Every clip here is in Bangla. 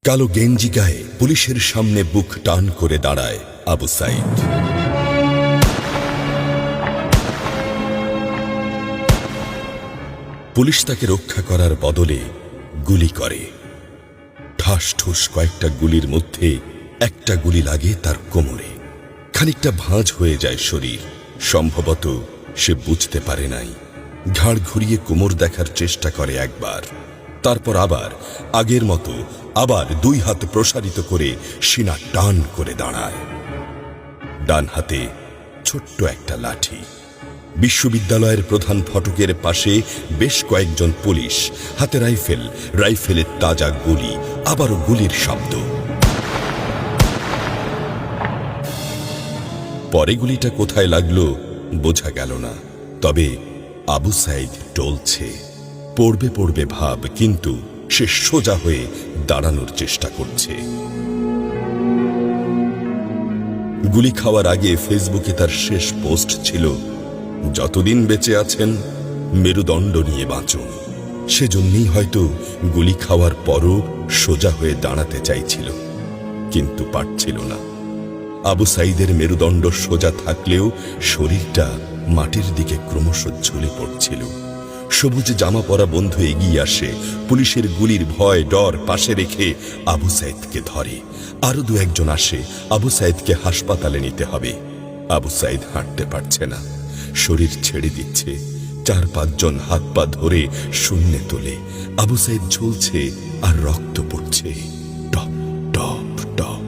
কালো গেঞ্জি গায়ে পুলিশের সামনে বুক টান করে দাঁড়ায় আবু সাইদ। পুলিশ তাকে রক্ষা করার বদলে গুলি করে। ঠাস ঠুস কয়েকটা গুলির মধ্যে একটা গুলি লাগে তার কোমরে। খানিকটা ভাঁজ হয়ে যায় শরীর। সম্ভবত সে বুঝতে পারে নাই। ঘাড় ঘুরিয়ে কোমর দেখার চেষ্টা করে একবার, তারপর আবার আগের মতো আবার দুই হাত প্রসারিত করে সিনা টান করে দাঁড়ায়। ডান হাতে ছোট্ট একটা লাঠি। বিশ্ববিদ্যালয়ের প্রধান ফটকের পাশে বেশ কয়েকজন পুলিশ, হাতে রাইফেল, রাইফেলের তাজা গুলি, আবারও গুলির শব্দ। পরে গুলিটা কোথায় লাগলো বোঝা গেল না। তবে আবু সাইদ টলছে। পড়বে পড়বে ভাব, কিন্তু সে সোজা হয়ে দাঁড়ানোর চেষ্টা করছে। গুলি খাওয়ার আগে ফেসবুকে তার শেষ পোস্ট ছিল, যতদিন বেঁচে আছেন মেরুদণ্ড নিয়ে বাঁচুন। সেজন্যই হয়তো গুলি খাওয়ার পরও সোজা হয়ে দাঁড়াতে চাইছিল, কিন্তু পারছিল না। আবু সাইদের মেরুদণ্ড সোজা থাকলেও শরীরটা মাটির দিকে ক্রমশ ঝুলে পড়ছিল। সবুজ জামা পরা বন্ধু এগিয়ে আসে, পুলিশের গুলির ভয় ডর পাশে রেখে আবু সাইদকে ধরে। আরো দু একজন আসে, আবু সাইদকে হাসপাতালে নিতে হবে। আবু সাইদ হাঁটতে পারছে না, শরীর ছেড়ে দিচ্ছে। 4-5 জন হাত পা ধরে শূন্যে তোলে। আবু সাইদ ঝুলছে আর রক্ত পড়ছে টপ টপ টপ।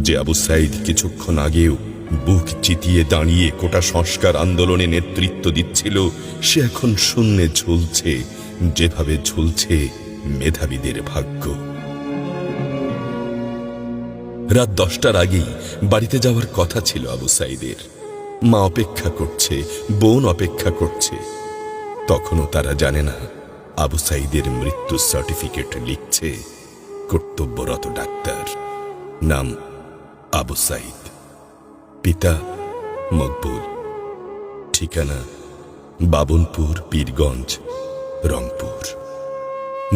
যে আবু সাইদ কিছুক্ষণ আগেও বুক চিতিয়ে দাঁড়িয়ে কোটা সংস্কার আন্দোলনে নেতৃত্ব দিচ্ছিল, সে এখন শূন্যে ঝুলছে, যেভাবে ঝুলছে মেধাবীদের ভাগ্য। রাত 10টার আগেই বাড়িতে যাওয়ার কথা ছিল আবু সাইদের। মা অপেক্ষা করছে, বোন অপেক্ষা করছে। তখনও তারা জানে না আবু সাইদের মৃত্যু সার্টিফিকেট লিখছে কর্তব্যরত ডাক্তার। নাম আবু সাইদ, পিতা মকবুল, ঠিকানা বাবনপুর, পীরগঞ্জ, রংপুর।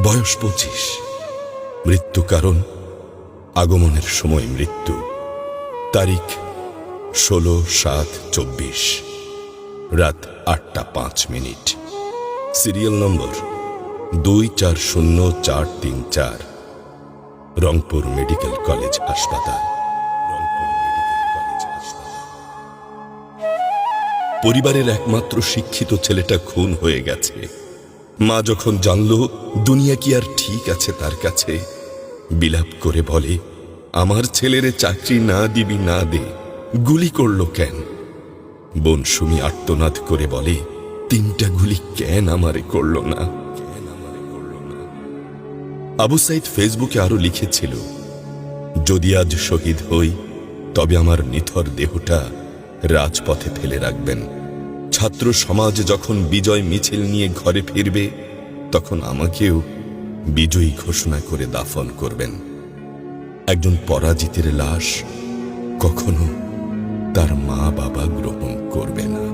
বয়স 25। মৃত্যু কারণ আগমনের সময় মৃত্যু। তারিখ 16/7/24, রাত 8টা 5 minute. Serial number 240434, Rangpur medical college হাসপাতাল। পরিবারের একমাত্র শিক্ষিত ছেলেটা খুন হয়ে গেছে। মা যখন জানল দুনিয়া কি আর ঠিক আছে তার কাছে, বিলাপ করে বলে, আমার ছেলেরে চাকরি না দিবি না দে, গুলি করলো কেন? বোন সুমি আর্তনাদ করে বলে, 3টা গুলি কেন আমারে করলো না? আবু সাইদ ফেসবুকে আরো লিখেছিল, যদি আজ শহীদ হই তবে আমার নিথর দেহটা রাজপথে ফেলে রাখবেন। ছাত্র সমাজ যখন বিজয় মিছিল নিয়ে ঘরে ফিরবে, তখন আমাকেও বিজয়ী ঘোষণা করে দাফন করবেন। একজন পরাজিতের লাশ কখনো তার মা বাবা গ্রহণ করবে না।